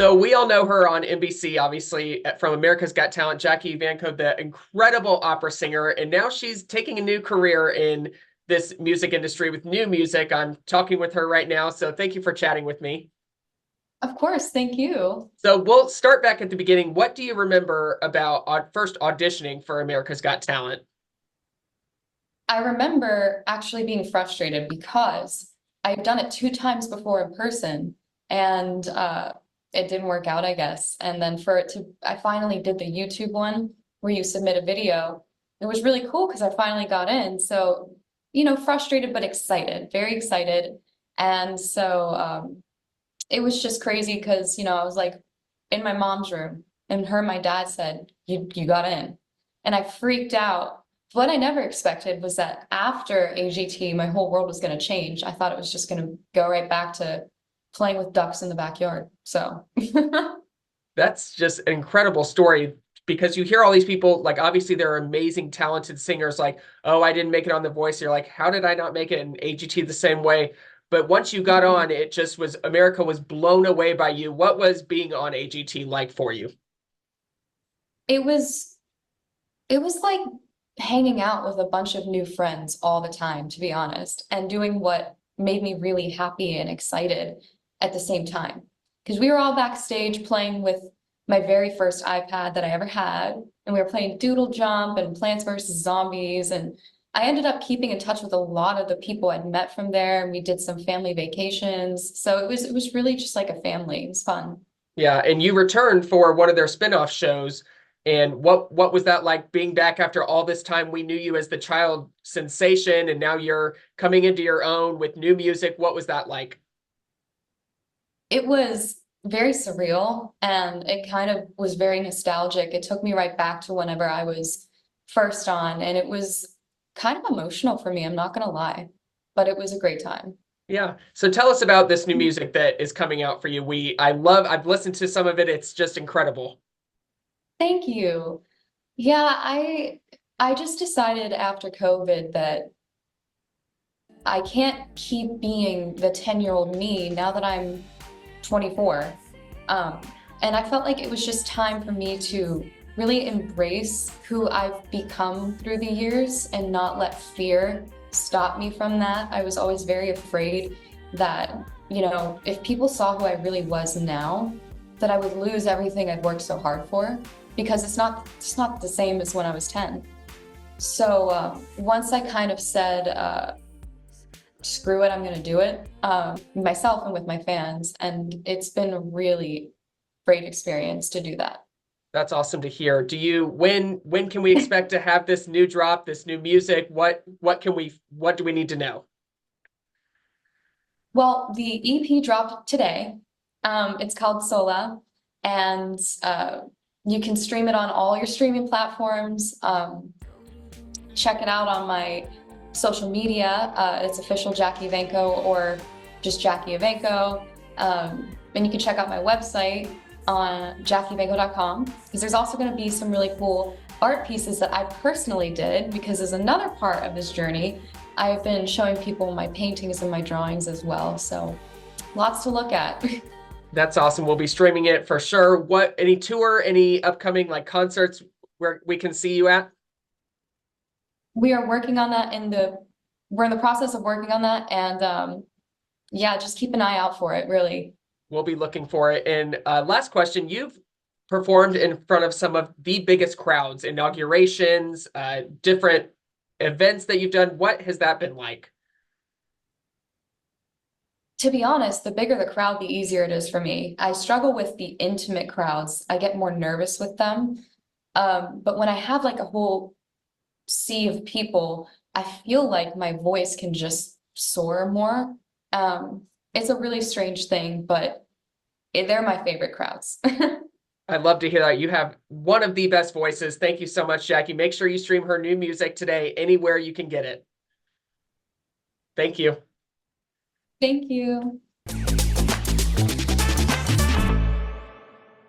So we all know her on NBC, obviously, from America's Got Talent, Jackie Evancho, the incredible opera singer. And now she's taking a new career in this music industry with new music. I'm talking with her right now. So thank you for chatting with me. Of course, thank you. So we'll start back at the beginning. What do you remember about first auditioning for America's Got Talent? I remember actually being frustrated because I'd done it 2 times before in person and it didn't work out, I guess. And then I finally did the YouTube one where you submit a video. It was really cool because I finally got in. So, frustrated but excited, very excited. And so it was just crazy because, I was like in my mom's room and my dad said, you got in. And I freaked out. What I never expected was that after AGT, my whole world was going to change. I thought it was just going to go right back to playing with ducks in the backyard. So That's just an incredible story because you hear all these people, like obviously they're amazing, talented singers, like, oh, I didn't make it on The Voice. You're like, how did I not make it in AGT the same way? But once you got on, it just was, America was blown away by you. What was being on AGT like for you? it was it was like hanging out with a bunch of new friends all the time, to be honest, and doing what made me really happy and excited at the same time. Because we were all backstage playing with my very first iPad that I ever had, and we were playing Doodle Jump and Plants vs. Zombies, and I ended up keeping in touch with a lot of the people I'd met from there, and we did some family vacations. So it was really just like a family. It was fun. Yeah, and you returned for one of their spin-off shows. And what was that like being back after all this time? We knew you as the child sensation, and now you're coming into your own with new music. What was that like? It was very surreal and it kind of was very nostalgic. It took me right back to whenever I was first on, and it was kind of emotional for me, I'm not gonna lie, but it was a great time. Yeah. So tell us about this new music that is coming out for you. I've listened to some of it. It's just incredible. Thank you. Yeah, I just decided after COVID that I can't keep being the 10-year-old me now that I'm 24. Um, and I felt like it was just time for me to really embrace who I've become through the years and not let fear stop me from that. I was always very afraid that, if people saw who I really was now, that I would lose everything I'd worked so hard for because it's not the same as when I was 10. So once I kind of said, screw it, I'm going to do it, myself and with my fans. And it's been a really great experience to do that. That's awesome to hear. When can we expect to have this new drop, this new music? What do we need to know? Well, the EP dropped today. It's called Solla, and you can stream it on all your streaming platforms. Check it out on my social media. It's official Jackie Evancho or just Jackie Evancho. And you can check out my website on jackieevancho.com because there's also going to be some really cool art pieces that I personally did because as another part of this journey, I've been showing people my paintings and my drawings as well. So lots to look at. That's awesome. We'll be streaming it for sure. Any tour, any upcoming like concerts where we can see you at? We are working on that we're in the process of working on that, and yeah, just keep an eye out for it, really. We'll be looking for it. And last question, you've performed in front of some of the biggest crowds, inaugurations, different events that you've done. What has that been like? To be honest, the bigger the crowd, the easier it is for me. I struggle with the intimate crowds. I get more nervous with them. But when I have like a whole sea of people, I feel like my voice can just soar more. It's a really strange thing, but they're my favorite crowds. I'd love to hear that. You have one of the best voices. Thank you so much, Jackie. Make sure you stream her new music today, anywhere you can get it. Thank you. Thank you.